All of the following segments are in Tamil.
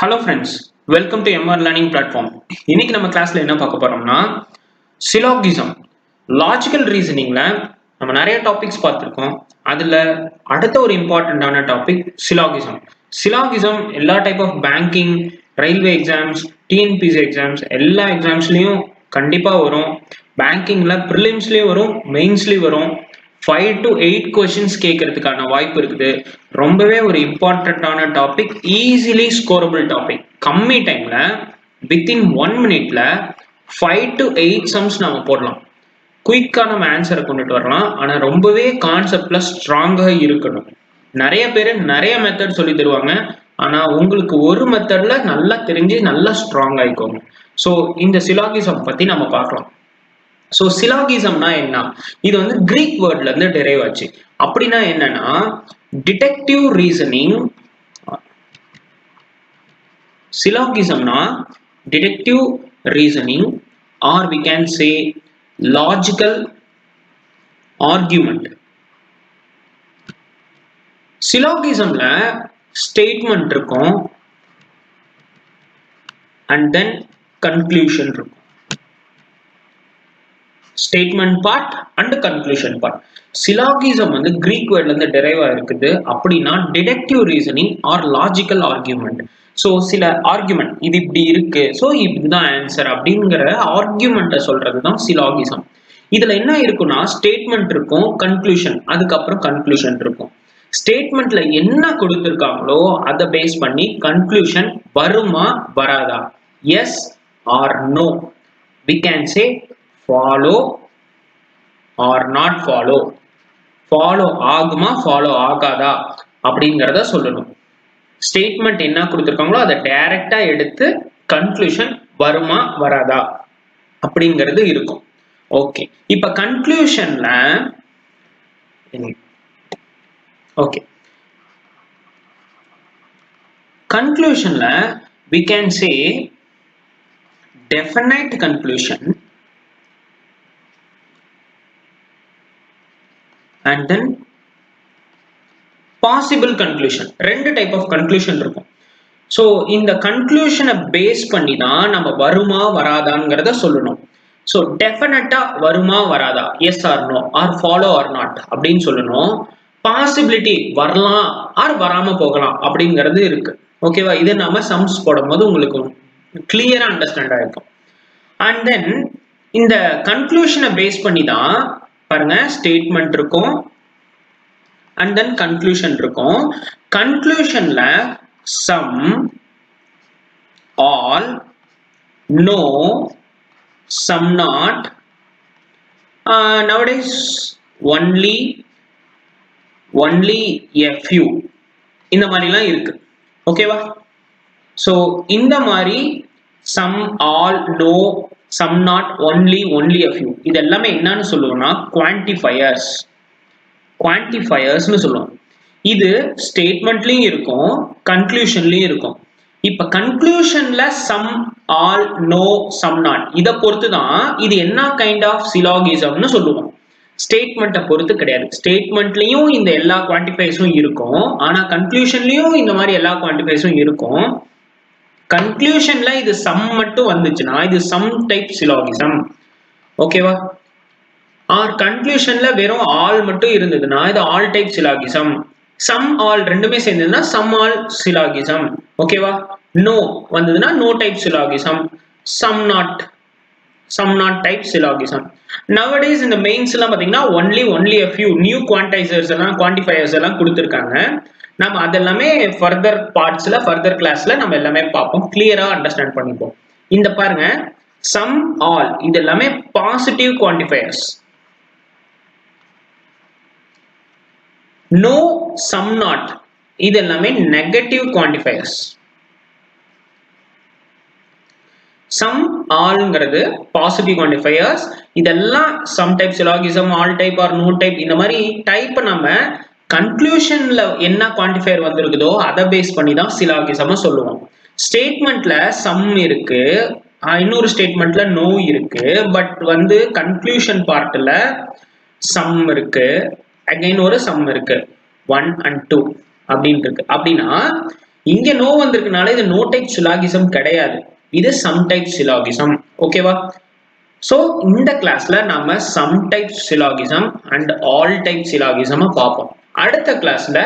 Hello friends, welcome to MR Learning Platform. இன்னைக்கு நம்ம கிளாஸ்ல என்ன பார்க்க போறோம்னா சிலாகிசம் லாஜிக்கல் ரீசனிங்ல நம்ம நிறைய டாபிக்ஸ் பார்த்துருக்கோம். அதுல அடுத்த ஒரு இம்பார்ட்டண்டான டாபிக் சிலாகிசம். சிலாகிசம் எல்லா type of banking, railway exams, TNPSC exams எல்லா எக்ஸாம்ஸ்லயும் கண்டிப்பா வரும். பேங்கிங்ல ப்ரிலிம்ஸ்லயும் வரும், மெயின்ஸ்லயும் வரும். 5 to 8 கொஸ்டின்ஸ் கேட்கறதுக்கான வாய்ப்பு இருக்குது. ரொம்பவே ஒரு இம்பார்ட்டன்டான டாபிக், ஈஸிலி ஸ்கோரபிள் டாபிக். கம்மி டைம்ல வித்தின் 1 மினிட்ல 5 to 8 சம்ஸ் நம்ம போடலாம். குயிக்கா நம்ம ஆன்சரை கொண்டுட்டு வரலாம். ஆனா ரொம்பவே கான்செப்ட்ல ஸ்ட்ராங்கா இருக்கணும். நிறைய பேர் நிறைய மெத்தட் சொல்லி தருவாங்க. ஆனா உங்களுக்கு ஒரு மெத்தட்ல நல்லா தெரிஞ்சு நல்லா ஸ்ட்ராங் ஆயிக்கோங்க. ஸோ இந்த சிலாகிசம் பத்தி நம்ம பார்க்கலாம். ஸோ சிலாகிசம்னா என்ன? இது வந்து கிரீக் வேர்ட்ல இருந்து டெரைவ் ஆச்சு. அப்படின்னா என்னன்னா டிடெக்டிவ் ரீசனிங். சிலாகிசம்னா deductive reasoning or we can say logical argument. சிலாகிசம்ல ஸ்டேட்மெண்ட் இருக்கும் அண்ட் தென் கன்க்ளூஷன் இருக்கும். Statement part and conclusion part. Syllogism வந்து கிரீக் வேர்ட்ல இருந்து டெரைவ் ஆயிருக்குது. அப்படின்னா deductive reasoning or logical argument. So சில ஆர்கியூமெண்ட், இது இப்படி இருக்கு, ஸோ இப்படிதான் ஆன்சர் அப்படிங்கிற ஆர்கியூமெண்ட்டை சொல்றது தான் சிலாகிசம். இதுல என்ன இருக்குன்னா ஸ்டேட்மெண்ட் இருக்கும், கன்க்ளூஷன், அதுக்கப்புறம் கன்க்ளூஷன் இருக்கும். ஸ்டேட்மெண்ட்ல என்ன கொடுத்துருக்காங்களோ அதை பேஸ் பண்ணி கன்க்ளூஷன் வருமா வராதா, yes or no, we can say follow or not follow, follow ஆகுமா follow ஆகாதா அப்படிங்கிறத சொல்லணும். ஸ்டேட்மெண்ட் என்ன கொடுத்துருக்காங்களோ அதை டைரக்டா எடுத்து கன்க்ளூஷன் வருமா வராதா அப்படிங்கிறது இருக்கும். ஓகே, இப்ப கன்க்ளூஷன்ல okay கன்க்ளூஷன்ல we can say definite conclusion and then possible conclusion. ரெண்டு டைப் ஆஃப் கன்க்ளூஷன் இருக்கும். ஸோ இந்த கன்க்ளூஷனை பேஸ் பண்ணி தான் நம்ம வருமா வராதாங்கிறத சொல்லணும். ஸோ டெஃபினட்டா வருமா வராதா, yes or no or follow or not அப்படின்னு சொல்லணும். பாசிபிலிட்டி வரலாம் ஆர் வராம போகலாம் அப்படிங்கிறது இருக்கு. ஓகேவா? இது நம்ம சம்ஸ் போடும்போது உங்களுக்கு கிளியரா அண்டர்ஸ்டாண்ட் ஆயிருக்கும். அண்ட் தென் இந்த கன்க்ளூஷனை பேஸ் பண்ணி தான் பாருங்க ஸ்டேட்மெண்ட் இருக்கும் அண்ட் தென் கன்க்ளூஷன் இருக்கும். கன்க்ளூஷன்ல some, all, no, some not, nowadays only a few, இந்த மாதிரிலாம் இருக்கு. ஓகேவா? ஸோ இந்த மாதிரி some, all, no, some not, only a few, இது எல்லாமே என்னன்னு சொல்லுவோம்னா குவான்டிஃபயர்ஸ். குவான்டிஃபயர்ஸ்னு சொல்லுவோம். இது ஸ்டேட்மெண்ட்லயும் இருக்கும், கன்க்ளூஷன்லயும் இருக்கும். இப்ப கன்க்ளூஷன்ல some, all, no, some not இதை பொறுத்து தான் இது என்ன கைண்ட் ஆஃப் சிலாகிசம்னு சொல்லுவோம். ஸ்டேட்மெண்ட்டை பொறுத்து கிடையாது. ஸ்டேட்மெண்ட்லயும் இந்த எல்லா குவான்டிஃபயர்ஸும் இருக்கும், ஆனா கன்க்ளூஷன்லயும் இந்த மாதிரி எல்லா குவான்டிஃபயர்ஸும் இருக்கும். கன்க்ளூஷன்ல இது சம் மட்டும் வந்துச்சுன்னா இது சம் டைப் சிலாகிசம். ஓகேவா? ஆர் கன்க்ளூஷன்ல வெறும் ஆல் மட்டும் இருந்ததுன்னா இது all type syllogism. Some, all ரெண்டுமே சேர்ந்ததுன்னா சம், ஆல் சிலாகிசம். ஓகேவா? நோ வந்ததுன்னா no type syllogism. Some not type syllogism. Nowadays இந்த மெயின்ஸ் எல்லாம் பாத்தீங்கன்னா only a few new quantisers எல்லாம், குவான்டிஃபயர்ஸ் எல்லாம் கொடுத்துருக்காங்க. நம்ம அதெல்லாமே ஃபர்தர் பார்ட்ஸ்ல, ஃபர்தர் கிளாஸ்ல நம்ம எல்லாமே பார்ப்போம், கிளியரா அண்டர்ஸ்டாண்ட் பண்ணிப்போம். இந்த பாருங்க சம், ஆல் இது எல்லாமே positive quantifiers. No, some not இது எல்லாமே நெகட்டிவ் குவான்டிஃபயர்ஸ். சம், ஆல்ங்கிறது பாசிட்டிவ் குவான்டிஃபயர்ஸ். இதெல்லாம் some type syllogism, all type or no type, இந்த மாதிரி டைப் நம்ம கன்க்ளூஷன்ல என்ன குவான்டிஃபயர் வந்திருக்குதோ அதை பேஸ் பண்ணி தான் சிலாகிசம் சொல்லுவோம். ஸ்டேட்மெண்ட்ல சம் இருக்கு, இன்னொரு ஸ்டேட்மெண்ட்ல நோ இருக்கு, பட் வந்து கன்க்ளூஷன் பார்ட்ல சம் இருக்கு, அகைன் ஒரு சம் இருக்கு, 1 and 2 அப்படின்னு இருக்கு. அப்படின்னா இங்க நோ வந்திருக்கனால இது நோ டைப் சிலாகிசம் கிடையாது, இது சம் டைப் சிலாகிசம். ஓகேவா? சோ இந்த கிளாஸ்ல நாம some type syllogism and all type syllogism பார்ப்போம். அடுத்த கிளாஸ்ல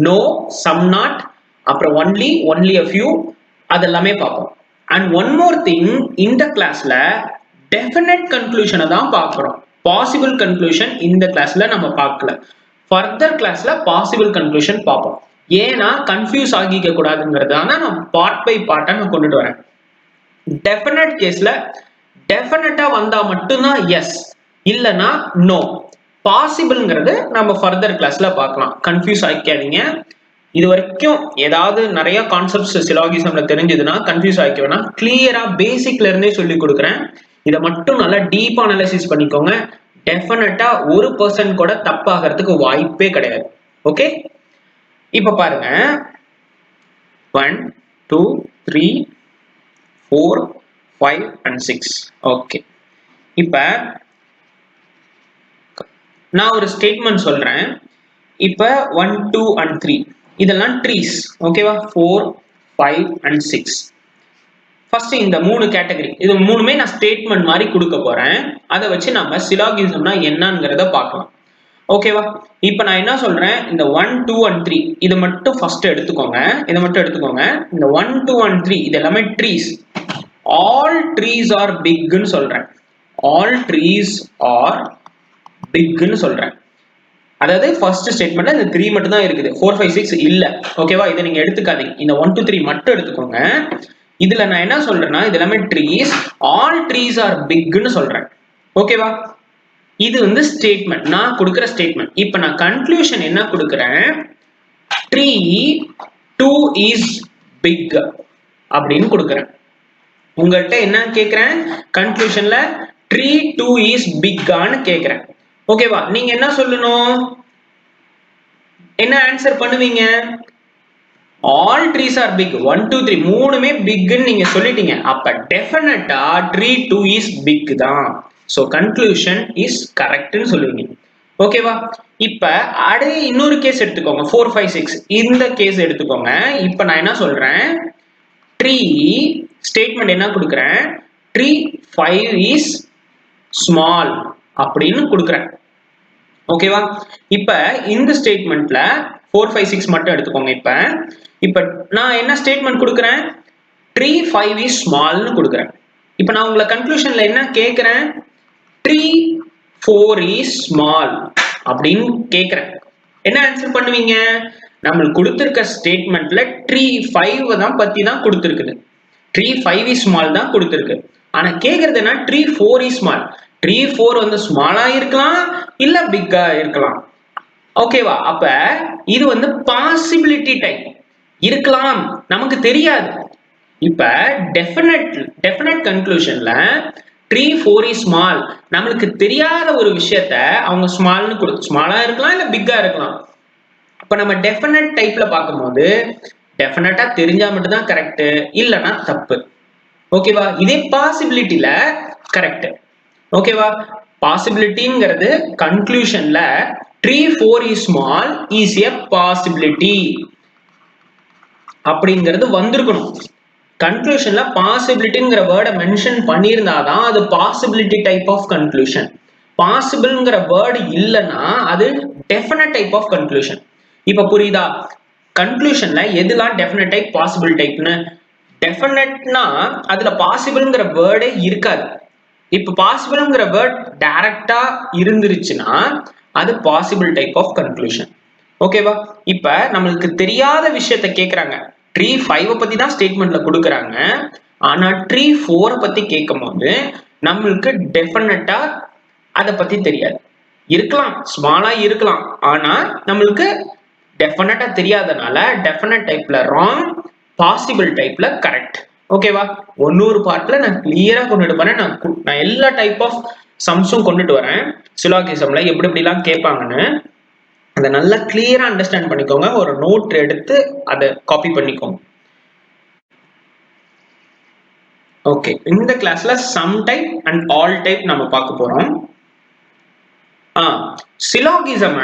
நோ, சம் நாட், அப்புறம் ஒன்லி, ஒன்லி a few அதெல்லாமே பார்ப்போம். அண்ட் ஒன் மோர் திங், இந்த கிளாஸ்ல டெஃபினட் கன்க்ளூஷனை தான் பார்க்கிறோம். பாசிபிள் கன்க்ளூஷன் இந்த கிளாஸ்ல நம்ம பார்க்கல. ஃபர்தர் கிளாஸ்ல பாசிபிள் கன்க்ளூஷன் பார்ப்போம். ஏன்னா கன்ஃபியூஸ் ஆகிக்க கூடாதுங்கிறதான நான் பார்ட் பை பார்ட்டா நான் கொண்டுட்டு வரேன். டெஃபினட் கேஸ்ல டெஃபினட்டா வந்தா மட்டும்தான் எஸ், இல்லனா நோ. பாசிபிள்ங்கிறது நம்ம ஃபர்தர் கிளாஸ்ல பார்க்கலாம். கன்ஃபியூஸ் ஆகிக்காதீங்க. இது வரைக்கும் ஏதாவது நிறைய கான்செப்ட்ஸ் சிலாகிசம்ல தெரிஞ்சதுன்னா கன்ஃபியூஸ் ஆகிக்க வேணாம். கிளியரா பேசிக்ல இருந்தே சொல்லி கொடுக்குறேன். இதை மட்டும் நல்லா டீப்பா அனலைசிஸ் பண்ணிக்கோங்க. டெஃபினட்டா 1% கூட தப்பாகிறதுக்கு வாய்ப்பே கிடையாது. ஓகே, இப்ப பாருங்க 1 2 3 4 5 and 6. ஓகே, இப்ப நான் ஒரு ஸ்டேட்மெண்ட் சொல்றேன். இப்ப 1 2 and 3 இதெல்லாம் ட்ரீஸ். ஓகேவா? 4 5 and 6. ஃபர்ஸ்ட் இந்த மூணு கேட்டகரி, இது மூணுமே நான் ஸ்டேட்மெண்ட் மாதிரி கொடுக்க போறேன். அதை வச்சு நம்ம சிலாகிசம்னா என்னங்கிறத பார்க்கலாம். ஓகேவா? இப்ப நான் என்ன சொல்றேன், இந்த 1 2 and 3 இது மட்டும் ஃபர்ஸ்ட் எடுத்துக்கோங்க. இதை மட்டும் எடுத்துக்கோங்க. இந்த 1 2 and 3 இது எல்லாமே ட்ரீஸ். ஆல் ட்ரீஸ் ஆர் பிக்னு சொல்றேன். ஆல் ட்ரீஸ் ஆர் பிக்னு சொல்றேன். அதாவது ஃபர்ஸ்ட் ஸ்டேட்மெண்ட்ல இந்த 3 மட்டும் தான் இருக்குது, 4 5 6 இல்ல. ஓகேவா? இதை நீங்க எடுத்துக்காதீங்க. இந்த 1 2 3 மட்டும் எடுத்துக்கோங்க. இதுல நான் என்ன சொல்றேன்னா, இது எல்லாமே ட்ரீஸ், ஆல் ட்ரீஸ் ஆர் பிக்னு சொல்றேன். ஓகேவா? இது வந்து ஸ்டேட்மெண்ட், நான் கொடுக்கிற ஸ்டேட்மெண்ட். இப்ப நான் கன்க்ளூஷன் என்ன கொடுக்கிறேன், ட்ரீ 2 இஸ் பிக் அப்படின்னு கொடுக்கிறேன். உங்கள்கிட்ட என்ன கேட்கிறேன், கன்க்ளூஷன்ல ட்ரீ 2 இஸ் பிக்கான்னு கேட்கிறேன். ஓகேவா? நீங்க என்ன சொல்லணும், என்ன ஆன்சர் பண்ணுவீங்க, ஆல் ட்ரீஸ் ஆர் பிக். 1 2 3 மூணுமே பிக்னு நீங்க சொல்லிட்டீங்க. அப்ப டெஃபினட்டா ட்ரீ 2 இஸ் பிக் தான். சோ கன்க்ளூஷன் இஸ் கரெக்ட்னு சொல்லுவீங்க. ஓகேவா? இப்ப அதே இன்னொரு கேஸ் எடுத்துக்கோங்க, 4 5 6 இந்த கேஸ் எடுத்துக்கோங்க. இப்ப நான் என்ன சொல்றேன், ட்ரீ ஸ்டேட்மெண்ட் என்ன கொடுக்கிறேன், ட்ரீ 5 இஸ் ஸ்மால் அப்படின்னு கொடுக்கிறேன். ஓகேவா? இப்ப இந்த ஸ்டேட்மெண்ட்ல 4 5 6 மட்டும் எடுத்துக்கோங்க. இப்ப நான் என்ன ஸ்டேட்மெண்ட் கொடுக்கிறேன், ட்ரீ 5 இஸ் ஸ்மால்னு கொடுக்கிறேன். இப்ப நான் உங்களை கன்க்ளூஷன்ல என்ன கேட்கிறேன், ட்ரீ 4 இஸ் ஸ்மால் அப்படின்னு கேட்கிறேன். என்ன ஆன்சர் பண்ணுவீங்க, நம்மளுக்கு கொடுத்திருக்க ஸ்டேட்மெண்ட்ல ட்ரீ 5 தான் பத்தி தான் கொடுத்திருக்குது, ட்ரீ 5 இஸ் ஸ்மால் தான் கொடுத்திருக்கு. ஆனா கேக்குறது என்ன, ட்ரீ 4 இஸ் ஸ்மால். ட்ரீ 4 வந்து ஸ்மாலா இருக்கலாம், இல்ல பிக்கா இருக்கலாம். ஓகேவா? அப்ப இது வந்து பாசிபிலிட்டி டைப், இருக்கலாம், நமக்கு தெரியாது. இப்ப டெஃபினட் கன்க்ளூஷன்ல ட்ரீ 4 இஸ் ஸ்மால், நம்மளுக்கு தெரியாத ஒரு விஷயத்த அவங்க ஸ்மால்னு கொடுத்து, ஸ்மாலா இருக்கலாம் இல்ல பிக்கா இருக்கலாம். அப்ப நம்ம டெஃபினட் டைப்ல பார்க்கும்போது டெஃபினட்டா தெரிஞ்சா மட்டும் தான் கரெக்ட், இல்லனா தப்பு. ஓகேவா? இதே பாசிபிலிட்டில கரெக்ட். ஓகேவா? பாசிபிலிட்டிங்கிறது கன்க்ளூஷன்ல three 4 is small is a possibility அப்படிங்கிறது வந்திருக்கணும். கன்க்ளூஷன்ல பாசிபிலிட்டிங்கிற வேர்டை மென்ஷன் பண்ணியிருந்தாதான் அது பாசிபிலிட்டி டைப் ஆஃப் கன்க்ளூஷன். பாசிபிள்ங்கிற வேர்டு இல்லைன்னா அது டெஃபினட் டைப் ஆஃப் கன்க்ளூஷன். இப்ப புரியுதா? கன்க்ளூஷன்ல எதுலாம் டெஃபினட் டைப், பாசிபிள் டைப்னு. டெஃபினட்னா அதுல பாசிபிள்ங்கிற வேர்டே இருக்காது. இப்ப பாசிபிள்ங்கிற வேர்ட் டைரக்டா இருந்துருச்சுன்னா அது பாசிபிள் டைப் ஆஃப் கன்க்ளூஷன். ஓகேவா? இப்ப நம்மளுக்கு தெரியாத விஷயத்த கேக்குறாங்க, ட்ரீ 5 பத்தி தான் ஸ்டேட்மெண்ட்ல கொடுக்குறாங்க. ஆனா ட்ரீ 4 பத்தி கேட்கும் போது நம்மளுக்கு டெஃபினட்டா அதை பத்தி தெரியாது. இருக்கலாம், ஸ்மாலா இருக்கலாம், ஆனா நம்மளுக்கு டெஃபினட்டா தெரியாதனால டெஃபினட் டைப்ல ராங், பாசிபிள் டைப்ல கரெக்ட். ஓகேவா? ஒன்னொரு பார்ட்ல நான் கிளியரா கொண்டுட்டு வரேன். நான் எல்லா டைப் ஆஃப் சம்ஸும் கொண்டுட்டு வரேன். சிலாகிசம்ல எப்படி எப்படிலாம் கேட்பாங்கன்னு அதை நல்லா கிளியரா அண்டர்ஸ்டாண்ட் பண்ணிக்கோங்க. ஒரு நோட் எடுத்து அதை காப்பி பண்ணிக்கோங்க. ஓகே, இந்த கிளாஸ்ல some type and all type நம்ம பார்க்க போறோம். சிலாகிசம்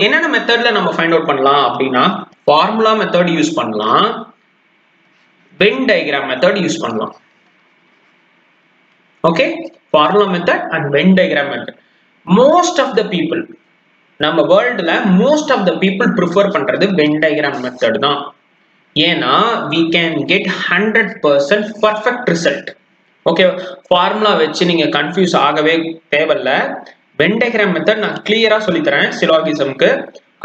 என்னென்ன மெத்தட்ல நம்ம ஃபைண்ட் அவுட் பண்ணலாம் அப்படின்னா, ஃபார்முலா மெத்தட் யூஸ் பண்ணலாம், வென் டயக்ராம் மெத்தட் யூஸ் பண்ணலாம். Okay, formula method and Venn diagram method. Most of the people, நம்ம வேர்ல்டுல most of the people prefer பண்றது வென் டயக்ராம் மெத்தட் தான். ஏன்னா we can get 100% perfect result. Okay, formula வச்சு நீங்க கன்ஃபியூஸ் ஆகவே தேவையில்ல. வென் டயக்ராம் மெத்தட் நான் கிளியரா சொல்லித்தரேன் சிலாகிசம்க்கு,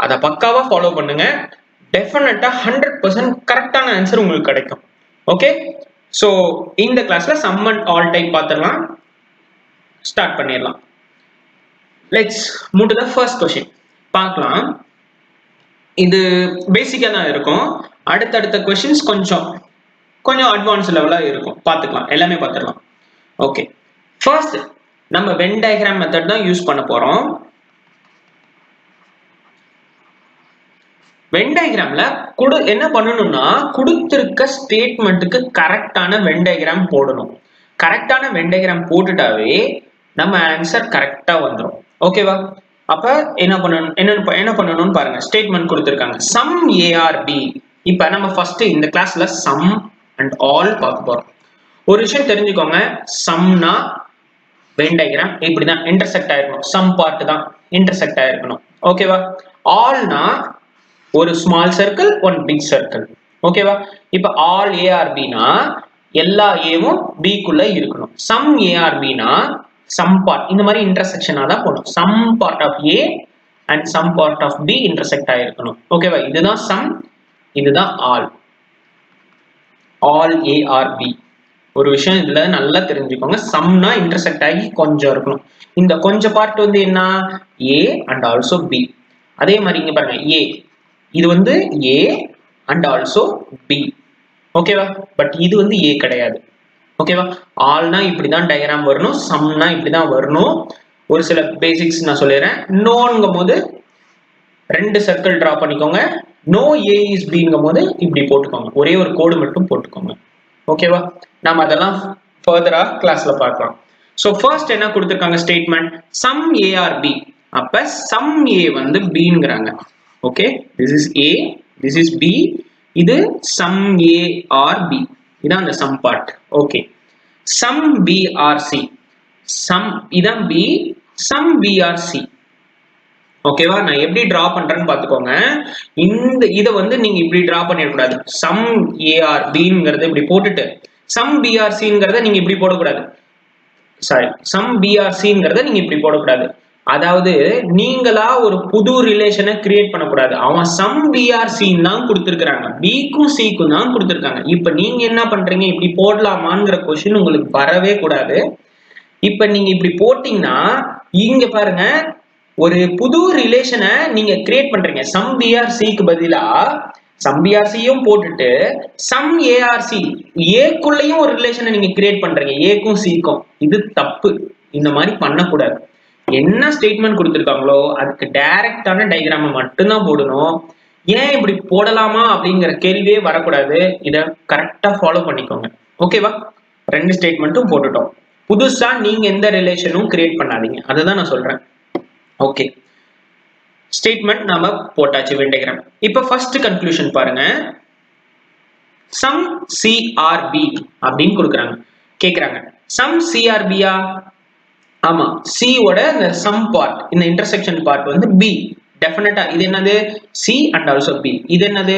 அதை பக்காவா ஃபாலோ பண்ணுங்க. டெஃபினட்டா 100% கரெக்டான ஆன்சர் உங்களுக்கு கிடைக்கும். ஓகே, ஸோ இந்த கிளாஸ்ல சம் அண்ட் ஆல் டைப் பார்த்துடலாம், ஸ்டார்ட் பண்ணிடலாம். Let's move to the first question. பார்க்கலாம். இது பேசிக்கா தான் இருக்கும். அடுத்தடுத்த क्वेश्चंस கொஞ்சம் அட்வான்ஸ் லெவலா இருக்கும். பார்த்துக்கலாம், எல்லாமே பார்த்துடலாம். ஓகே, ஃபர்ஸ்ட் நம்ம வென் டயக்ராம் மெத்தட் தான் யூஸ் பண்ண போறோம். வென் டயக்ராம்ல என்ன பண்ணணும்னா, கொடுத்திருக்க ஸ்டேட்மெண்ட்டுக்கு கரெக்டான வென் டயக்ராம் போடணும். கரெக்டான வென் டயக்ராம் போட்டுட்டாவே நம்ம ஆன்சர் கரெக்டா வந்துடும். ஓகேவா? அப்ப என்ன பண்ணணும்னு பாருங்க. ஸ்டேட்மெண்ட் கொடுத்திருக்காங்க சம் ஏஆர்பி. இப்ப நம்ம ஃபர்ஸ்ட் இந்த கிளாஸ்ல சம் அண்ட் ஆல் பார்க்க போறோம். ஒரு விஷயம் தெரிஞ்சுக்கோங்க, சம்னா வென் டயக்ராம் இப்படிதான் இன்டர்செக்ட் ஆயிருக்கணும். சம் பார்ட் தான் இன்டர்செக்ட் ஆயிருக்கணும். ஓகேவா? ஆல்னா ஒரு small circle, one big circle. ஓகேவா? இப்ப ஆல் ஏஆர்பினா எல்லா ஏவும் பிக்குள்ள இருக்கணும். சம் ஏஆர்பினா சம் பார்ட் இந்த மாதிரி இன்டர்செக்ஷனா தான் போடும். Some part of A and some part of B intersect ஆயிருக்கணும். ஓகேவா? இதுதான் சம், இதுதான் ஆல். ஆல் ஏஆர்பி ஒரு விஷயம் இதுல நல்லா தெரிஞ்சுக்கோங்க. சம்னா இன்டர்செக்ட் ஆகி கொஞ்சம் இருக்கணும். இந்த கொஞ்சம் பார்ட் வந்து என்ன, ஏ அண்ட் ஆல்சோ பி. அதே மாதிரி இங்க பாருங்க, ஏ இது வந்து ஏ அண்ட் ஆல்சோ பி. ஓகேவா? பட் இது வந்து ஏ கிடையாது. ஓகேவா? ஆல்னா இப்படிதான் டயக்ராம் வரணும், சம்னா இப்படிதான் வரணும். ஒரு சில பேசிக்ஸ் நான் சொல்லிடுறேன். நோங்கும் போது 2 சர்க்கிள் டிரா பண்ணிக்கோங்க. நோ ஏ இஸ் பிங்கும் போது இப்படி போட்டுக்கோங்க, ஒரே ஒரு கோடு மட்டும் போட்டுக்கோங்க. ஓகேவா? நாம அதெல்லாம் ஃபர்தரா கிளாஸ்ல பார்க்கலாம். ஸோ ஃபர்ஸ்ட் என்ன கொடுத்துருக்காங்க ஸ்டேட்மெண்ட், சம் ஏஆர்பி. அப்ப சம் ஏ வந்து பிங்கிறாங்க. Okay, this is A, this is B, இது சம் ஏ ஆர் பி, இதான் அந்த some part. Okay, some B are C, some இதான் B, some B are C. ஓகேவா? நான் எப்படி டிரா பண்றேன்னு பாத்துக்கோங்க. இந்த இதை வந்து நீங்க இப்படி டிரா பண்ணிடக்கூடாது. சம் ஏஆர் பிங்கிறத இப்படி போட்டுட்டு சம் பிஆர்சிங்கிறத நீங்க இப்படி போடக்கூடாது. சாரி, சம் பிஆர்சிங்கிறத நீங்க இப்படி போடக்கூடாது. அதாவது நீங்களா ஒரு புது ரிலேஷனை கிரியேட் பண்ணக்கூடாது. அவன் சம் பிஆர்சின்னு தான் கொடுத்துருக்காங்க, பிக்கும் சிக்கும் தான் கொடுத்துருக்காங்க. இப்ப நீங்க என்ன பண்றீங்க, இப்படி போடலாமாங்கிற கொஸ்டின் உங்களுக்கு வரவே கூடாது. இப்ப நீங்க இப்படி போட்டீங்கன்னா இங்க பாருங்க, ஒரு புது ரிலேஷனை நீங்க கிரியேட் பண்றீங்க. சம் பிஆர்சிக்கு பதிலா சம் பிஆர்சியும் போட்டுட்டு சம் ஏஆர்சி, ஏக்குள்ளேயும் ஒரு ரிலேஷனை நீங்க கிரியேட் பண்றீங்க, ஏக்கும் சிக்கும். இது தப்பு, இந்த மாதிரி பண்ணக்கூடாது. என்ன ஸ்டேட்மெண்ட் கொடுத்துருக்காங்களோ அதுக்கு டைரக்டான டயக்ராம் மட்டும்தான் போடணும். ஏன் இப்படி போடலாமா அப்படிங்கிற கேள்வியே வரக்கூடாது. இதை கரெக்டா ஃபாலோ பண்ணிக்கோங்க. ஓகேவா? 2 ஸ்டேட்மெண்ட்டும் போட்டுட்டோம். புதுசா நீங்க எந்த ரிலேஷனும் கிரியேட் பண்ணாதீங்க, அதுதான் நான் சொல்றேன். ஓகே, ஸ்டேட்மெண்ட் நாம போட்டாச்சு வென் டயக்ராம். இப்ப ஃபர்ஸ்ட் கன்க்ளூஷன் பாருங்க. சம் சிஆர்பி அப்படின்னு கொடுக்குறாங்க, கேக்குறாங்க சம் சிஆர்பியா? ஆமா, சி ஓட இந்த சம் பார்ட், இந்த இன்டர்செக்ஷன் பார்ட் வந்து பி. டெஃபினட்டா இது என்னது, சி அண்ட் ஆல்சோ பி. இது என்னது,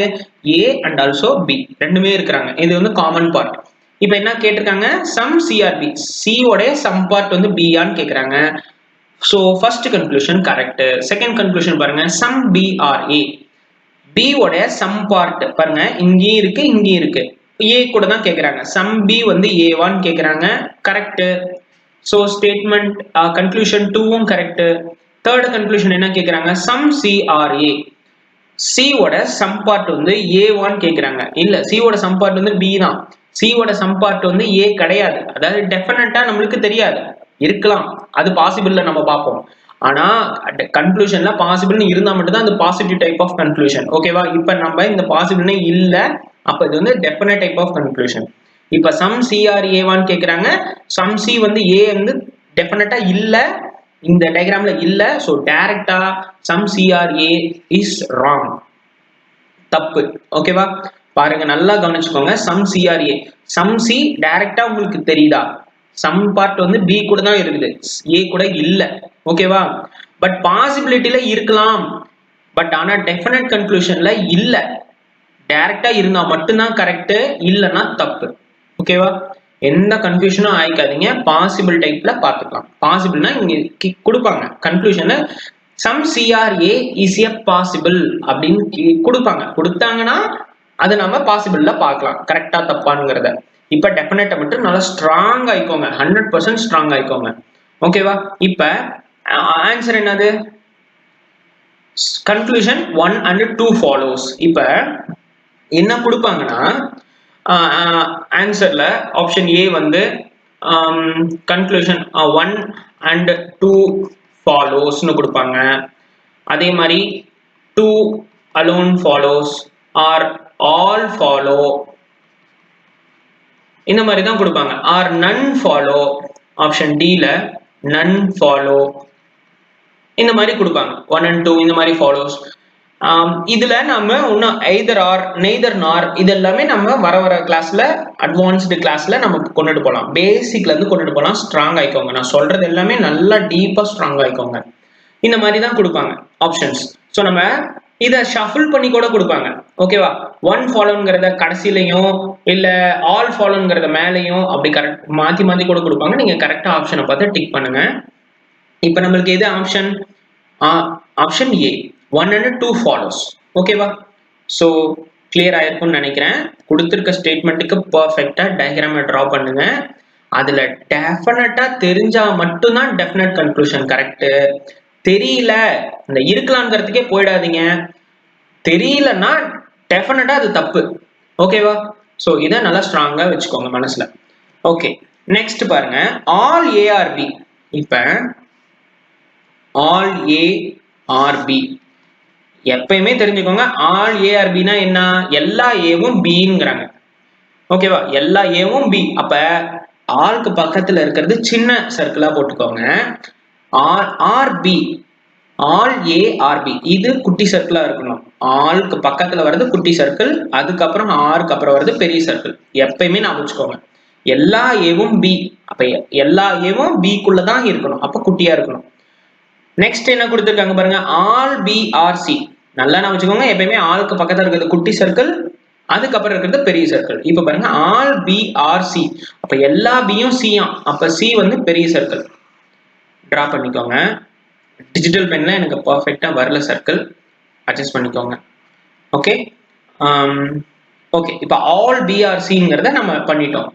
ஏ அண்ட் ஆல்சோ பி, ரெண்டுமே இருக்கிறாங்க. இது வந்து காமன் பார்ட். இப்போ என்ன கேட்டிருக்காங்க, சம் சிஆர்பி, சி ஓட சம் பார்ட் வந்து பியான்னு கேக்குறாங்க. So first conclusion correct. Second conclusion பாருங்க, some B R A, B ஓட சம் பார்ட் பாருங்க, இங்கேயும் இருக்கு இங்கேயும் இருக்கு, ஏ கூட தான் கேக்குறாங்க. சம் பி வந்து ஏவான்னு கேக்குறாங்க, கரெக்ட். ஸோ ஸ்டேட்மெண்ட் கன்க்ளூஷன் 2வும் கரெக்ட். தேர்ட் கன்க்ளூஷன் என்ன கேக்குறாங்க, some C R A, C ஓட சம் பார்ட் வந்து ஏவான்னு கேக்குறாங்க. இல்ல, சி ஓட சம் பார்ட் வந்து பி தான், சி ஓட சம் பார்ட் வந்து ஏ கிடையாது. அதாவது டெஃபினட்டா நம்மளுக்கு தெரியாது, இருக்கலாம், அது பாசிபிள்ல நம்ம பார்ப்போம். ஆனா கன்க்ளூஷன்ல பாசிபிள்னு இருந்தா மட்டும் தான் அது பாசிட்டிவ் டைப் ஆஃப் கன்க்ளூஷன். ஓகேவா? இப்ப நம்ம இந்த பாசிபிள்னே இல்ல, அப்ப இது வந்து டெஃபினட் டைப் ஆஃப் கன்க்ளூஷன். இப்ப சம் சி ஆர் ஏவான்னு கேக்குறாங்க, சம் சி வந்து ஏ வந்து டெஃபினட்டா இல்ல, இந்த டயக்ராம்ல இல்ல. சோ டைரக்டா some C R A is wrong. தப்பு. ஓகேவா? பாருங்க, நல்லா கவனிச்சுக்கோங்க. சம் சிஆர்ஏ, சம் சி டைரக்டா உங்களுக்கு தெரியுதா? சம் பார்ட் வந்து பி கூட தான் இருக்குது, ஏ கூட இல்ல. ஓகேவா? பட் பாசிபிலிட்டில இருக்கலாம், பட் ஆனா டெஃபினட் கன்க்ளூஷன்ல இல்ல. டைரக்டா இருந்தா மட்டும்தான் கரெக்ட், இல்லைன்னா தப்பு. ஓகேவா? எந்த கன்ஃபியூஷனும் ஆயிக்காதீங்க. பாசிபிள் டைப்ல பார்த்துக்கலாம். பாசிபிள்னா இங்க கொடுப்பாங்க conclusion, some C R A is a possible அப்படின்னு கொடுப்பாங்க. கொடுத்தாங்கன்னா அது நம்ம பாசிபிள்ல பார்க்கலாம், கரெக்டா தப்பானுங்கிறத. இப்ப டெஃபினட்டை மட்டும் நல்லா ஸ்ட்ராங் ஆயிக்கோங்க, 100% ஸ்ட்ராங் ஆயிக்கோங்க. ஓகேவா? இப்ப ஆன்சர் என்னது? Conclusion 1 and 2 follows. இப்ப என்ன கொடுப்பாங்கன்னா ஆன்சர்ல ஆப்ஷன் ஏ வந்து கன்க்ளூஷன் 1 and 2 ஃபாலோஸ்னு கொடுப்பாங்க. அதே மாதிரி 2 alone follows or all follow, இந்த மாதிரி தான் கொடுப்பாங்க. or none follow, ஆப்ஷன் டில none follow, இந்த மாதிரி கொடுப்பாங்க. 1 and 2 இந்த மாதிரி ஃபாலோஸ். இதுல நம்ம இன்னும் எய்தர் ஆர் நெய்தர் நார் இது எல்லாமே நம்ம வர கிளாஸ்ல, அட்வான்ஸ்டு கிளாஸ்ல நமக்கு கொண்டுட்டு போகலாம். பேசிக்ல இருந்து கொண்டுட்டு போகலாம். ஸ்ட்ராங் ஆயிக்கோங்க. நான் சொல்றது எல்லாமே நல்லா டீப்பா ஸ்ட்ராங் ஆயிக்கோங்க. இந்த மாதிரி தான் கொடுப்பாங்க ஆப்ஷன்ஸ். ஸோ நம்ம இதை ஷஃபிள் பண்ணி கூட கொடுப்பாங்க. ஓகேவா? 1 ஃபாலோங்கிறத கடைசிலையும் இல்ல ஆல் ஃபாலோங்கிறத மேலையும் அப்படி கரெக்ட் மாத்தி மாத்தி கூட கொடுப்பாங்க. நீங்க கரெக்டா ஆப்ஷனை பார்த்து டிக் பண்ணுங்க. இப்ப நம்மளுக்கு எது option? Option A, 1 and 2 follows. ஓகேவா? ஸோ கிளியர் ஆயிருக்கும்னு நினைக்கிறேன். கொடுத்துருக்க ஸ்டேட்மெண்ட்டுக்கு பர்ஃபெக்டா டயக்ராமை டிரா பண்ணுங்க. அதுல டெஃபினட்டா தெரிஞ்சா மட்டும்தான் டெஃபினட் கன்க்ளூஷன் கரெக்ட். தெரியல, இந்த இருக்கலாம்ங்கிறதுக்கே போயிடாதீங்க. தெரியலன்னா டெஃபினட்டா அது தப்பு. ஓகேவா? ஸோ இதை நல்லா ஸ்ட்ராங்கா வச்சுக்கோங்க மனசுல. ஓகே, நெக்ஸ்ட் பாருங்க, ஆல் ஏஆர்பி. இப்ப ஆல் ஏஆர்பி எப்பயுமே தெரிஞ்சுக்கோங்க. ஆல் ஏஆர்பினா என்ன? எல்லா ஏவும் பிங்கிறாங்க. ஓகேவா? எல்லா ஏவும் பி. அப்ப ஆளுக்கு பக்கத்துல இருக்கிறது சின்ன சர்க்கிளா போட்டுக்கோங்க. ஆர்பி, ஆல் ஏஆர்பி இது குட்டி சர்க்கிளா இருக்கணும். ஆளுக்கு பக்கத்துல வர்றது குட்டி சர்க்கிள், அதுக்கப்புறம் ஆருக்கு அப்புறம் வர்றது பெரிய சர்க்கிள். எப்பயுமே நான் வச்சுக்கோங்க. எல்லா ஏவும் பி, அப்ப எல்லா ஏவும் பிக்குள்ளதான் இருக்கணும், அப்ப குட்டியா இருக்கணும். நெக்ஸ்ட் என்ன கொடுத்துருக்காங்க பாருங்க, ஆல் பி ஆர் சி. நல்லா நான் வச்சுக்கோங்க. எப்பயுமே ஆளுக்கு பக்கத்துல இருக்கிறது குட்டி சர்க்கிள், அதுக்கப்புறம் இருக்கிறது பெரிய சர்க்கிள். இப்ப பாருங்க, ஆல் பி ஆர் சி, அப்ப எல்லா பியும் சியா, அப்ப சி வந்து பெரிய சர்க்கிள். டிரா பண்ணிக்கோங்க. டிஜிட்டல் பென்ல எனக்கு பர்ஃபெக்டா வரல சர்க்கிள், அட்ஜஸ்ட் பண்ணிக்கோங்க. ஓகே ஓகே, இப்ப ஆல் பி ஆர் சிங்கிறத நம்ம பண்ணிட்டோம்.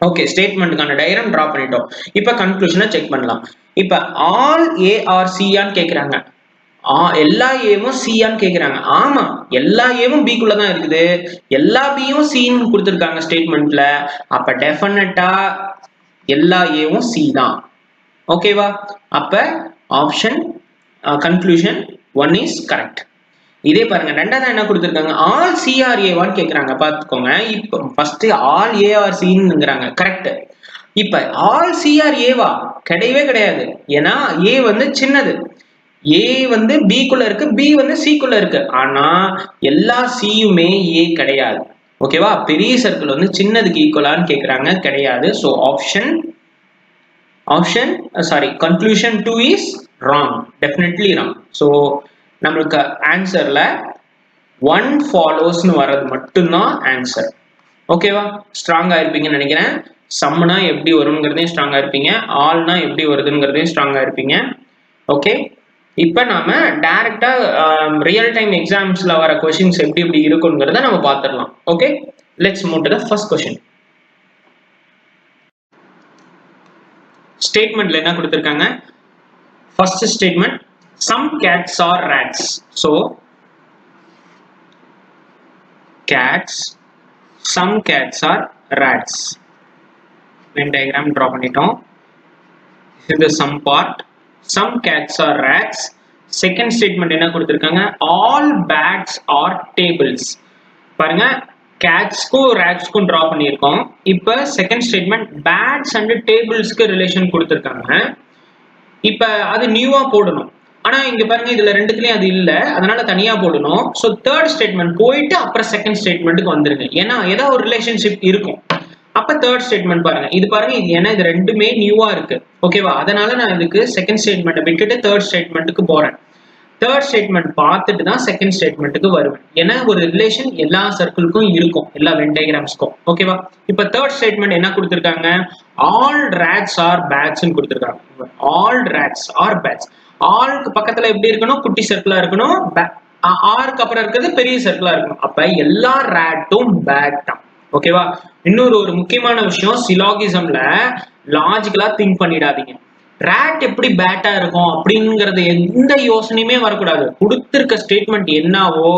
ஓகே, ஸ்டேட்மெண்ட்டுக்கான டயக்ராம் டிரா பண்ணிட்டோம். இப்ப கன்க்ளூஷனை செக் பண்ணலாம். இப்ப ஆல் ஏ ஆர் சியான்னு கேக்குறாங்க, எல்லா ஏவும் சியான்னு கேக்குறாங்க. ஆமா, எல்லா ஏவும் பிக்குள்ள தான் இருக்குது, எல்லா பியும் சின்னு கொடுத்துருக்காங்க ஸ்டேட்மெண்ட்ல. அப்ப டெஃபினட்டா எல்லா ஏவும் சி தான். ஓகேவா? அப்ப ஆப்ஷன் கன்க்ளூஷன் 1 இஸ் கரெக்ட். இதே பாருங்க, ரெண்டாவது என்ன கொடுத்துருக்காங்க, ஆல் சிஆர்ஏவான்னு கேக்குறாங்க. பாத்துக்கோங்க. இப்ப ஃபர்ஸ்ட் ஆல் ஏஆர்சிங்கிறாங்க, கரெக்ட். இப்ப ஆல் சிஆர்ஏவா? கிடையவே கிடையாது. ஏன்னா ஏ வந்து சின்னது, ஏ வந்து பிக்குள்ள இருக்கு, பி வந்து சிக்குள்ள இருக்கு. ஆனா எல்லா சியுமே ஏ கிடையாது. ஓகேவா? பெரிய சர்க்கிள் வந்து சின்னதுக்கு ஈக்குவலான்னு கேக்குறாங்க, கிடையாது. So conclusion 2 is wrong, definitely wrong. So நம்மளுக்கு ஆன்சர்ல 1 ஃபாலோஸ்னு வர்றது மட்டும்தான் ஆன்சர். ஓகேவா? ஸ்ட்ராங்கா இருப்பீங்கன்னு நினைக்கிறேன். சம்னா எப்படி வருங்கிறதையும் ஸ்ட்ராங்கா இருப்பீங்க, ஆல்னா எப்படி வருதுங்கிறதையும் ஸ்ட்ராங்கா இருப்பீங்க. ஓகே, இப்ப நாம டைரக்டா ரியல் டைம் எக்ஸாம்ஸ்ல வர கொஸ்டின்ஸ் எப்படி எப்படி இருக்குங்கிறத நம்ம பார்த்துடலாம். Okay, let's move to the first question. ஸ்டேட்மெண்ட்ல என்ன கொடுத்திருக்காங்க? First statement, some cats are rats. So cats, some cats are rats. Venn diagram draw பண்ணிட்டோம். This is the sum part. Some cats are rats. Second statement என்ன கொடுத்திருக்காங்க? All bats are tables. பாருங்க, கேட்ஸ்க்கும் ரேட்ஸ்க்கும் டிரா பண்ணியிருக்கோம். இப்ப செகண்ட் ஸ்டேட்மெண்ட் பேட்ஸ் அண்ட் டேபிள்ஸ்க்கு ரிலேஷன் கொடுத்திருக்காங்க. இப்ப அது நியூவா போடணும். ஆனா இங்க பாருங்க இதுல ரெண்டுத்துலயும் அது இல்ல, அதனால தனியா போடணும். சோ தேர்ட் ஸ்டேட்மெண்ட் போயிட்டு அப்புறம் செகண்ட் ஸ்டேட்மெண்ட்டுக்கு வந்துருங்க. ஏன்னா ஏதாவது ஒரு ரிலேஷன்ஷிப் இருக்கும். அப்ப தேர்ட் ஸ்டேட்மெண்ட் பாருங்க, இது பாருங்க, இது ஏன்னா இது ரெண்டுமே நியூவா இருக்கு. ஓகேவா, அதனால நான் இதுக்கு செகண்ட் ஸ்டேட்மெண்ட் விட்டுட்டு தேர்ட் ஸ்டேட்மெண்ட்டுக்கு போறேன். தேர்ட் ஸ்டேட்மெண்ட் பார்த்துட்டு தான் செகண்ட் ஸ்டேட்மெண்ட்டுக்கு வருவேன். ஏன்னா ஒரு ரிலேஷன் எல்லா சர்க்கிளுக்கும் இருக்கும், எல்லா வென் டயகிராம்ஸ்க்கும். ஓகேவா, இப்ப தேர்ட் ஸ்டேட்மெண்ட் என்ன கொடுத்திருக்காங்க, ஆல் ரேட்ஸ் ஆர் பேட்ஸ்ன்னு கொடுத்திருக்காங்க. All rats are bats. ஆல்க்கு பக்கத்துல எப்படி இருக்கணும், குட்டி சர்க்கிளா இருக்கணும். ஆருக்கு அப்புறம் இருக்கிறது பெரிய சர்க்கிளா இருக்கணும். அப்ப எல்லா ரேட்டும் பேட் தான். ஓகேவா, இன்னொரு ஒரு முக்கியமான விஷயம், சிலாகிசம்ல லாஜிக்கலா திங்க் பண்ணிடாதீங்க. ரேட் எப்படி பேட்டா இருக்கும் அப்படிங்கறது எந்த யோசனையுமே வரக்கூடாது. கொடுத்திருக்க ஸ்டேட்மெண்ட் என்னவோ,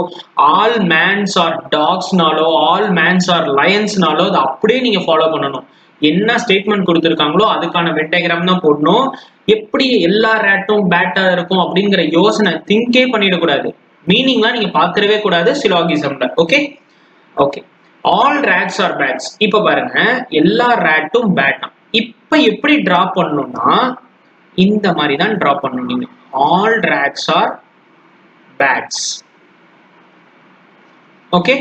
ஆல் மேன்ஸ் ஆர் டாக்ஸ்னாலோ ஆல் மேன்ஸ் ஆர் லயன்ஸ்னாலோ அதை அப்படியே நீங்க ஃபாலோ பண்ணணும். என்ன ஸ்டேட்மெண்ட் கொடுத்திருக்காங்களோ அதுக்கான வென் டயகிராம் தான் போடணும். எப்படி எல்லா ரேட்டும் பேட்டா இருக்கும் அப்படிங்கிற யோசனை திங்கே பண்ணிடக்கூடாது. மீனிங்லாம் நீங்க பாத்துடவே கூடாது சிலாகிசம்ல. Okay okay, all rats are bats. இப்ப பாருங்க, எல்லா ரேட்டும் பேட்டா. இப்ப எப்படி டிரா பண்ணணும்னா இந்த மாதிரி தான் டிரா பண்ணணும் நீங்க. All rats are bats. Okay,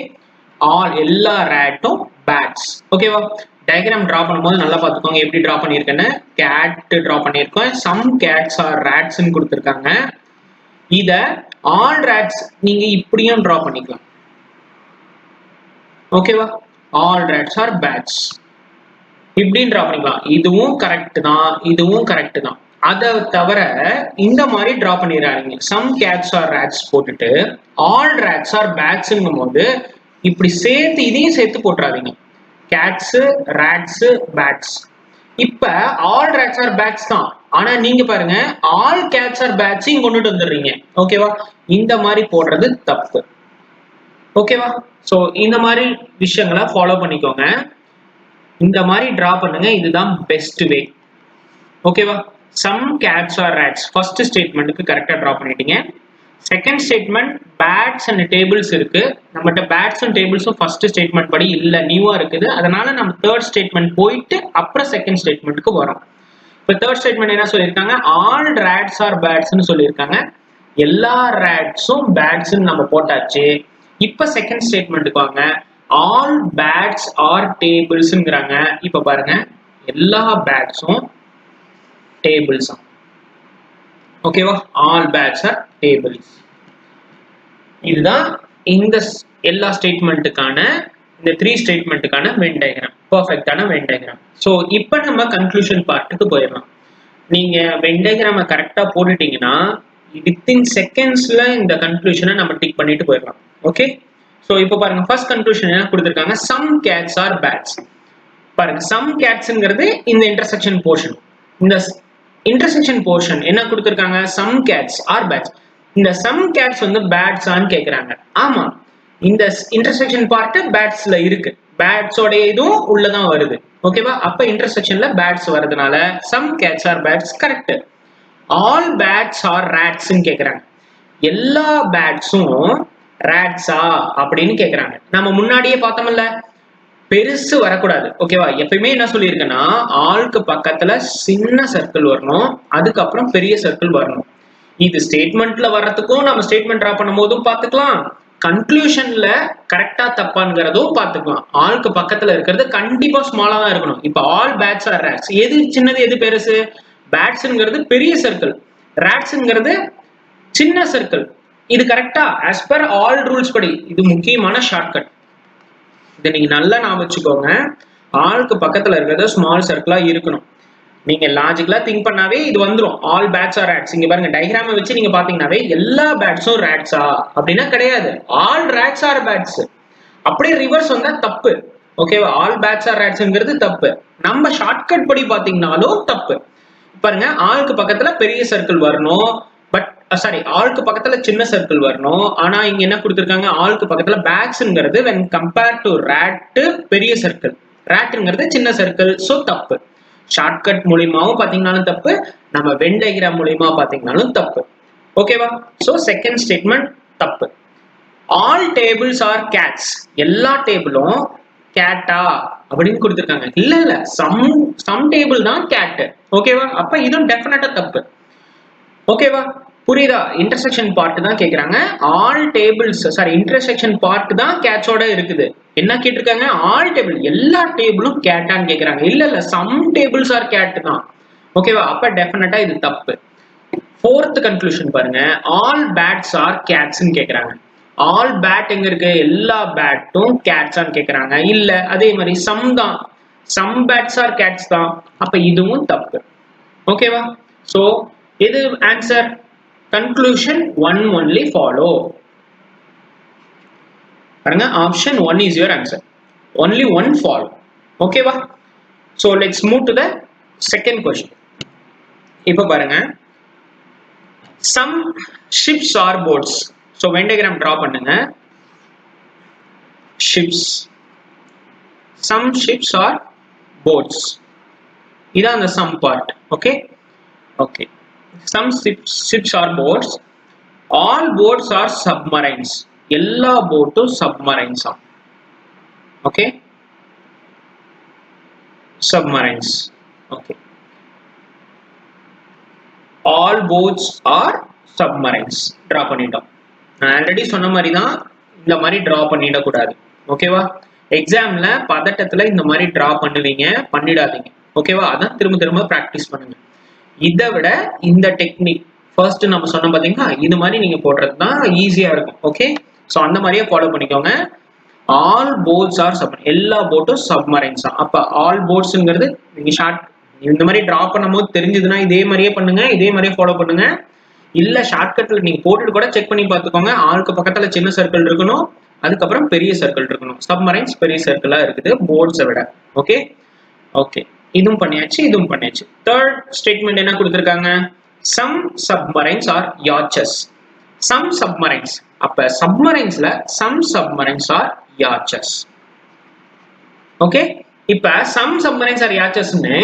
all எல்லா ரேட்டும் பேட்ஸ். ஓகேவா, டயகிராம் டிரா பண்ணும்போது நல்லா பார்த்துக்கோங்க எப்படி டிரா பண்ணியிருக்கேன்னு. கேட் டிரா பண்ணியிருக்கேன், சம் கேட்ஸ் ஆர் ரேட்ஸ்ன்னு கொடுத்துருக்காங்க. இத ஆல் ரேட்ஸ் நீங்க இப்படியும் டிரா பண்ணிக்கலாம். ஓகேவா, ஆல் ரேட்ஸ் ஆர் பேட்ஸ் இப்படின்னு டிரா பண்ணிக்கலாம். இதுவும் கரெக்ட் தான், இதுவும் கரெக்ட் தான். அதை தவிர இந்த மாதிரி டிரா பண்ணிடுறாங்க. சம் கேட்ஸ் ஆர் ரேட்ஸ் போட்டுட்டு ஆல் ரேட்ஸ் ஆர் பேட்ஸ்ங்கும் போது இப்படி சேர்த்து இதையும் சேர்த்து போட்டுறாதீங்க. Cats, rats, bats. இப்ப ஆல் ரேட்ஸ் ஆர் பேட்ஸ் தான், ஆனா நீங்க பாருங்க ஆல் கேட்ஸ் ஆர் பேட்ஸையும் கொண்டுட்டு வந்துடுறீங்க. ஓகேவா, இந்த மாதிரி போடுறது தப்பு. ஓகேவா, சோ இந்த மாதிரி விஷயங்களை ஃபாலோ பண்ணிக்கோங்க. இந்த மாதிரி டிரா பண்ணுங்க, இதுதான் பெஸ்ட் வே. ஓகேவா, some cats are rats first ஸ்டேட்மெண்ட்டுக்கு கரெக்டா டிரா பண்ணிட்டீங்க. Second statement bats and tables இருக்கு. நம்மகிட்ட பேட்ஸ் அண்ட் டேபிள்ஸும் ஃபர்ஸ்ட் ஸ்டேட்மெண்ட் படி இல்ல, நியூவா இருக்குது. அதனால நம்ம தேர்ட் ஸ்டேட்மெண்ட் போயிட்டு அப்புறம் செகண்ட் ஸ்டேட்மெண்ட்டுக்கு வரோம். இப்போ தேர்ட் ஸ்டேட்மெண்ட் என்ன சொல்லியிருக்காங்க, ஆல் ரேட்ஸ் ஆர் பேட்ஸ்ன்னு சொல்லியிருக்காங்க. எல்லா ரேட்ஸும் பேட்ஸ்ன்னு நம்ம போட்டாச்சு. இப்ப செகண்ட் ஸ்டேட்மெண்ட்டுக்கு வாங்க, ஆல் பேட்ஸ் ஆர் டேபிள்ஸ்ங்கிறாங்க. இப்ப பாருங்க, எல்லா பேட்ஸும் டேபிள்ஸ். ஓகேவா, ஆல் பேட்ஸ் ஆர் டேபிள்ஸ். இதுதான் இந்த எல்லா ஸ்டேட்மெண்ட்டுக்கான, இந்த 3 ஸ்டேட்மெண்ட்டுக்கான வென் டயகிராம், பெர்ஃபெக்ட்டான வென் டயகிராம். ஸோ இப்போ நம்ம கன்க்ளூஷன் பார்ட்டுக்கு போயிடலாம். நீங்க வென் டயகிராமை கரெக்டா போட்டுட்டீங்கன்னா வித்தின் செகண்ட்ஸ்ல இந்த கன்க்ளூஷனை நம்ம டிக் பண்ணிட்டு போயிடலாம். ஓகே, ஸோ இப்போ பாருங்க, ஃபர்ஸ்ட் கன்க்ளூஷன் என்ன கொடுத்துருக்காங்க, சம் கேட்ஸ் ஆர் பேட்ஸ். பாருங்க, சம் கேட்ஸ்ங்கிறது இந்த இன்டர்செக்ஷன் போர்ஷன். இந்த இன்டர்செக்ஷன் போர்ஷன் என்ன கொடுத்துருக்காங்க, சம் கேட்ஸ் ஆர் பேட்ஸ். இந்த சம் கேட்ஸ் வந்து பேட்ஸான்னு கேட்குறாங்க. ஆமா, இந்த இன்டர்செக்ஷன் பார்ட் பேட்ஸ்ல இருக்கு, பேட்ஸோட இதுவும் உள்ளதான் வருது. ஓகேவா, அப்ப இன்டர்செக்ஷன்ல பேட்ஸ் வருதுனால some cats are bats correct. All bats are ரேட்ஸ்ன்னு கேட்குறாங்க. எல்லா பேட்ஸும் ரேட்ஸா அப்படின்னு கேட்குறாங்க. நம்ம முன்னாடியே பார்த்தோம்ல, பெருசு வரக்கூடாது. ஓகேவா, எப்பயுமே என்ன சொல்லியிருக்கேன்னா ஆளுக்கு பக்கத்துல சின்ன சர்க்கிள் வரணும், அதுக்கப்புறம் பெரிய சர்க்கிள் வரணும். இது ஸ்டேட்மெண்ட்ல வர்றதுக்கும் நம்ம ஸ்டேட்மெண்ட் டிரா பண்ணும் போதும் பார்த்துக்கலாம், கன்க்ளூஷன்ல கரெக்டா தப்பாங்கிறதும் பார்த்துக்கலாம். ஆளுக்கு பக்கத்துல இருக்கிறது கண்டிப்பா ஸ்மாலா தான் இருக்கணும். இப்ப ஆல் பேட்ஸ் ஆர் ரேட்ஸ், எது சின்னது எது பெருசு, பேட்ஸ்ங்கிறது பெரிய சர்க்கிள், ரேட்ஸ்ங்கிறது சின்ன சர்க்கிள். இது கரெக்டா ஆஸ் பர் ஆல் ரூல்ஸ் படி. இது முக்கியமான ஷார்ட்கட், இதை நீங்க நல்லா ஞாபகம் வச்சுக்கோங்க. ஆளுக்கு பக்கத்துல இருக்கிறது ஸ்மால் சர்க்கிளா இருக்கணும். நீங்க லாஜிக்கலா திங்க் பண்ணாவே இது வந்துடும், ஆல் பேட்ஸ் ஆர் ரேட்ஸ். இங்க பாருங்க, டயகிராம வச்சு நீங்க பாத்தீங்கன்னாவே எல்லா பேட்ஸும் ரேட்ஸா அப்படின்னா கிடையாது, ஆல் ரேட்ஸ் ஆர் பேட்ஸ். அப்படியே ரிவர்ஸ் வந்தா தப்பு. ஓகேவா, ஆல் பேட்ஸ் ஆர் ரேட்ஸ்ங்கிறது தப்பு, நம்ம ஷார்ட்கட் படி பாத்தீங்கன்னாலும் தப்பு. பாருங்க, ஆளுக்கு பக்கத்துல பெரிய சர்க்கிள் வரணும், பட் சாரி ஆளுக்கு பக்கத்துல சின்ன சர்க்கிள் வரணும். ஆனா இங்க என்ன கொடுத்துருக்காங்க, ஆளுக்கு பக்கத்துல பேட்ஸ்ங்கிறது when compared to rat பெரிய சர்க்கிள், ரேட்ங்கிறது சின்ன சர்க்கிள். சோ தப்பு. ஷார்ட்கட் மூலியமாவும் பாத்தீங்கன்னாலும் தப்பு, நம்ம வென் டயகிராம் மூலியமா பாத்தீங்கன்னாலும் தப்பு. ஓகேவா, சோ செகண்ட் ஸ்டேட்மெண்ட் தப்பு. ஆல் டேபிள்ஸ் ஆர் கேட்ஸ், எல்லா டேபிளும் கேட்டா அப்படின்னு கொடுத்துருக்காங்க. இல்ல இல்ல, சம் டேபிள் தான் கேட். ஓகேவா, அப்ப இதுவும் டெஃபினட்டா தப்பு. ஓகேவா, புரியுதா? இன்டர்செக்ஷன் பார்ட் தான் கேக்குறாங்க. All tables sorry intersection part தான் கேட்சோட இருக்குது. என்ன கேட்டிருக்காங்க? ஆல் டேபிள் எல்லா டேபிளும் கேட்டான்னு கேக்குறாங்க. இல்ல சம் டேபிள்ஸ் ஆர் கேட் தான். ஓகேவா? அப்ப டெஃபினட்டா இது தப்பு. ஃபோர்த் கன்க்ளூஷன் பாருங்க. ஆல் பேட்ஸ் ஆர் கேட்ஸ்ன்னு கேக்குறாங்க. ஆல் பேட் எங்க இருக்கு? எல்லா பேட்டும் கேட்ஸான்னு கேக்குறாங்க. இல்ல அதே மாதிரி சம் தான். சம் பேட்ஸ் ஆர் கேட்ஸ் தான். அப்ப இதுவும் தப்பு. ஓகேவா? சோ எது ஆன்சர்? Conclusion 1 only follow. பாருங்க option 1 is your answer. Only one follow. Okay வா? So let's move to the second question. இப்போ பாருங்க. Some ships or boats. So Venn diagram draw பண்ணுங்க. Ships. Some ships or boats. இதான் அந்த sum part. Okay? Okay. Some ships or boats. All boats are submarines. எல்லா போட்டும் submarines ah. Okay? Submarines. Okay. All boats are submarines. Draw பண்ணிட்டோம். நான் ஆல்ரெடி சொன்ன மாதிரி தான் இந்த மாதிரி draw பண்ணிட கூடாது. ஓகேவா? எக்ஸாம்ல பதட்டத்துல இந்த மாதிரி draw பண்ணுவீங்க, பண்ணிடாதீங்க. ஓகேவா? அதான் திரும்ப திரும்ப பிராக்டிஸ் பண்ணுங்க. இதை விட இந்த டெக்னிக் ஃபர்ஸ்ட் நம்ம சொன்ன பாத்தீங்கன்னா இது மாதிரி நீங்க போடுறது தான் ஈஸியா இருக்கும். ஓகே, சோ அந்த மாதிரியே ஃபாலோ பண்ணிக்கோங்க. All boats are submarines. எல்லா போட்டும் சப்மரைன்ஸ் தான். அப்ப ஆல் போட்ஸ்ங்கிறது நீங்க ஷார்ட் இந்த மாதிரி டிரா பண்ணும்போது தெரிஞ்சதுன்னா இதே மாதிரியே பண்ணுங்க, இதே மாதிரியே ஃபாலோ பண்ணுங்க. இல்ல ஷார்ட்கட்ல நீங்க போட்டுட்டு கூட செக் பண்ணி பார்த்துக்கோங்க. ஆளுக்கு பக்கத்துல சின்ன சர்க்கிள் இருக்கணும், அதுக்கப்புறம் பெரிய சர்க்கிள் இருக்கணும். சப்மரைன்ஸ் பெரிய சர்க்கிளா இருக்குது போட்ஸை விட. ஓகே ஓகே, இதுவும் பண்ணியாச்சு, இதுவும் பண்ணியாச்சு. தேர்ட் ஸ்டேட்மெண்ட் என்ன கொடுத்திருக்காங்க? சம் சப்மரைன்ஸ் ஆர் யாச்சஸ். Some submarines. அப்ப சப்மரைன்ஸ்ல சம் சப்மரைன்ஸ் ஆர் யாச்சஸ். ஓகே, இப்ப சம் சப்மரைன்ஸ் ஆர் யாச்சஸ்னு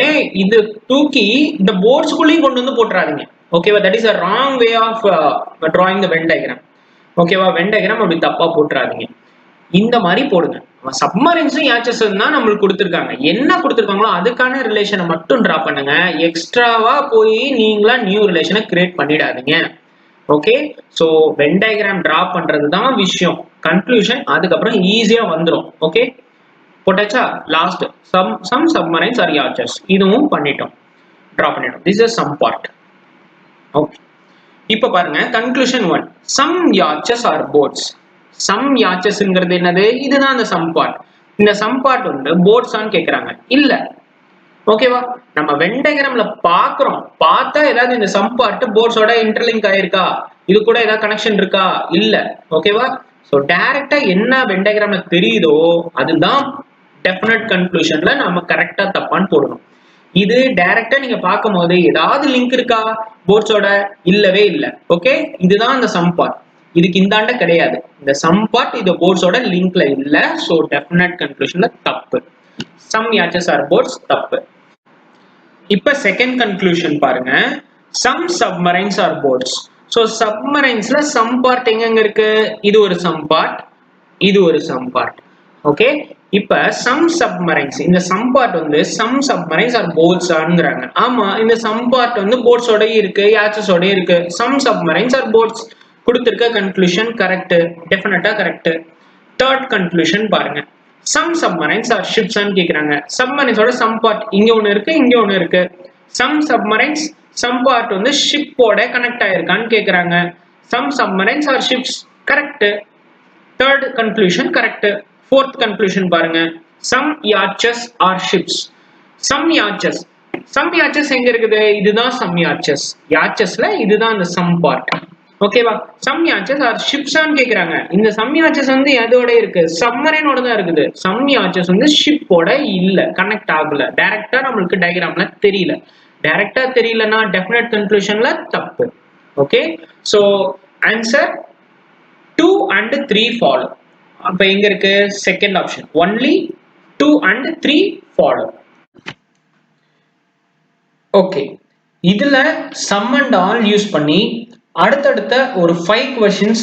இது தூக்கி இந்த போர்ட்ஸ்குள்ளேயும் கொண்டு வந்து போட்டுறாதீங்க. ஓகேவா? That is a wrong way of drawing the Venn diagram. ஓகேவா? வென் டயக்ராம் அப்படி தப்பா போட்டுறாதீங்க. இந்த மாதிரி போடுங்க. சப்மரைன்ஸும் யாச்சஸும் தான் நம்மளுக்கு கொடுத்துருக்காங்க. என்ன கொடுத்துருக்காங்களோ அதுக்கான ரிலேஷனை மட்டும் டிரா பண்ணுங்க. எக்ஸ்ட்ராவா போய் நீங்களா நியூ ரிலேஷனை கிரியேட் பண்ணிடாதீங்க. Okay, so Venn diagram draw பண்றது தான் விஷயம். கன்க்ளூஷன் அதுக்கப்புறம் ஈஸியா வந்துடும். ஓகே, போட்டாச்சா? லாஸ்ட் சம் சப்மரைன்ஸ் ஆர் யாச்சஸ். இதுவும் பண்ணிட்டோம், டிரா பண்ணிட்டோம். This is some part. Okay, இப்ப பாருங்க கன்க்ளூஷன் 1. சம் யாச்சஸ் ஆர் போட்ஸ். சம் யாச்சஸ்ங்கிறது என்னது? இதுதான் அந்த சம் பார்ட். இந்த சம் பார்ட் வந்து போட்ஸான்னு கேக்குறாங்க. இல்ல. ஓகேவா? நம்ம வென் டயக்ராம்ல பாக்குறோம், பார்த்தா ஏதாவது இந்த சம் பார்ட் போட்ஸோட இன்டர்லிங்க் ஆயிருக்கா, இது கூட ஏதாவது கனெக்ஷன் இருக்கா? இல்ல. ஓகேவா? சோ டைரக்டா என்ன வென் டயக்ராம்ல தெரியுதோ அதுதான் டெஃபினட் கன்க்ளூஷன்ல நம்ம கரெக்டா தப்பான்னு போடணும். இது டைரக்டா நீங்க பார்க்கும் போது ஏதாவது லிங்க் இருக்கா போர்ட்ஸோட? இல்லவே இல்ல. ஓகே, இதுதான் அந்த சம் பார்ட். இதுக்கு இந்தாண்ட கிடையாது. இந்த சம் பார்ட் இது போர்ட்ஸோட லிங்க்ல இல்ல. சோ டெஃபினட் கன்க்ளூஷன்ல தப்பு. சம் யாச்சஸ் ஆர் போர்ட்ஸ் தப்பு. இப்ப செகண்ட் கன்க்ளூஷன் பாருங்க. Some submarines are boats. So சப்மரைன்ஸ்ல சம் பார்ட் எங்க இருக்கு? இது ஒரு சம் பார்ட், இது ஒரு சம் பார்ட். ஓகே, இப்ப சம் சப்மரைன்ஸ், இந்த சம் பார்ட் வந்து சம் சப்மரைன்ஸ் ஆர் போட்ஸ் ஆன்ங்கறாங்க. ஆமா, இந்த சம் பார்ட் வந்து போட்ஸோட இருக்கு, யாச்சஸோட இருக்கு. சம் சப்மரைன்ஸ் ஆர் போட்ஸ் கொடுத்திருக்க கன்க்ளூஷன் கரெக்ட், டெஃபினட்டா கரெக்ட். தேர்ட் கன்க்ளூஷன் பாருங்க. சம் சப்மரைன்ஸ் ஆர் ஷிப்ஸ் ஆன்னு கேக்குறாங்க. சப்மரைன்ஸோட சம் பார்ட் இங்க ஒன்னு இருக்கு, இங்க ஒன்னு இருக்கு. சம் சப்மரைன்ஸ் சம் பார்ட் வந்து ஷிப்போட கனெக்ட் ஆயிருக்கான்னு கேக்குறாங்க. Some submarines are ships correct. Third conclusion correct. Fourth conclusion பாருங்க. Some yachts are ships. Some yachts. Some yachts எங்க இருக்குது? இதுதான் some yachts. Yachtsல இதுதான் அந்த some part. ஓகேவா? Some yachts are ships ஆன்னு கேக்குறாங்க. இந்த some yachts வந்து எதோட இருக்கு? சப்மரைனோட தான் இருக்குது. Some yachts வந்து ஷிப்போட இல்ல, கனெக்ட் ஆகல. டைரக்டா நம்மளுக்கு டயகிராம்ல தெரியல. டைரக்டா தெரியலனா டெஃபினட் கன்க்ளூஷன்ல தப்பு. Okay, so answer 2 and 3 follow. அப்ப எங்க இருக்கு? Second option. Only 2 and 3 follow. Okay, இதுல சம் அண்ட் ஆல் யூஸ் பண்ணி அடுத்தடுத்த ஒரு 5 क्वेश्चंस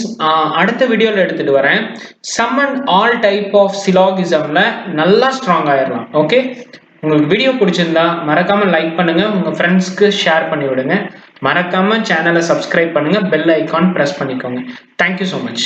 அடுத்த வீடியோல எடுத்துட்டு வரேன். Some and all type of சிலாகிசம்ல நல்லா ஸ்ட்ராங் ஆயிரலாம். ஓகே, உங்களுக்கு வீடியோ பிடிச்சிருந்தா மறக்காம லைக் பண்ணுங்க, உங்க ஃப்ரெண்ட்ஸ்க்கு ஷேர் பண்ணி விடுங்க. மறக்காம சேனலை சப்ஸ்கிரைப் பண்ணுங்க, பெல் ஐகான் பிரஸ் பண்ணிக்கோங்க. Thank you so much.